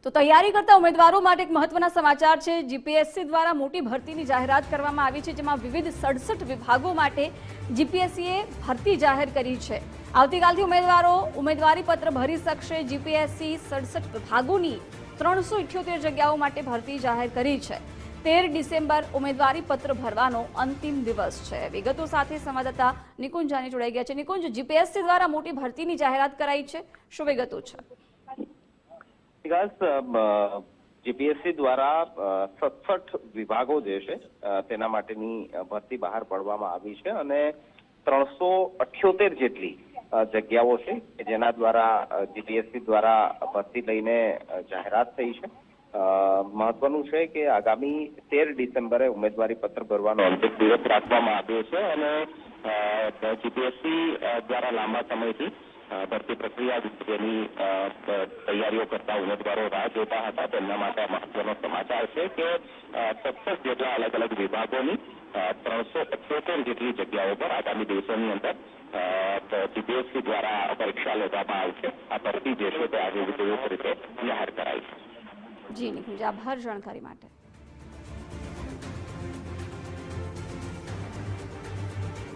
તો તૈયારી કરતા ઉમેદવારો માટે એક મહત્વના સમાચાર છે। જીપીએસસી દ્વારા મોટી ભરતીની જાહેરાત કરવામાં આવી છે, જેમાં વિવિધ 67 વિભાગો માટે જીપીએસસીએ ભરતી જાહેર કરી છે। આવતીકાલથી ઉમેદવારો ઉમેદવારી પત્ર ભરી શકશે। જીપીએસસી 67 વિભાગોની 378 જગ્યાઓ માટે ભરતી જાહેર કરી છે। 13 ડિસેમ્બર ઉમેદવારી પત્ર ભરવાનો અંતિમ દિવસ છે। વિગતો સાથે સંવાદદાતા નિકુંજ જાની જોડાઈ ગયા છે। નિકુંજ, જીપીએસસી દ્વારા મોટી ભરતીની જાહેરાત કરાઈ છે, શું વિગતો છે? જીપીએસસી દ્વારા 67 વિભાગો જે છે તેના માટેની ભરતી બહાર પાડવામાં આવી છે અને 378 જેટલી જગ્યાઓ છે જેના દ્વારા જીપીએસસી દ્વારા ભરતી લઈને જાહેરાત થઈ છે। મહત્વનું છે કે આગામી 13 ડિસેમ્બરે ઉમેદવારી પત્ર ભરવાનો અંતિમ દિવસ રાખવામાં આવ્યો છે અને જીપીએસસી દ્વારા લાંબા સમયથી ભરતી પ્રક્રિયા જેની તૈયારીઓ કરતા ઉમેદવારો રાહ જોતા હતા, તેમના માટે મહત્વનો સમાચાર છે કે 67 જેટલા અલગ અલગ વિભાગોની 378 જેટલી જગ્યાઓ પર આગામી દિવસોની અંદર જીપીએસસી દ્વારા પરીક્ષા લેવામાં આવશે। આ ભરતી જે છે તે આજે વિધિવત રીતે જાહેર કરાઈ છે। જી નિકુંજ, આભાર જાણકારી માટે।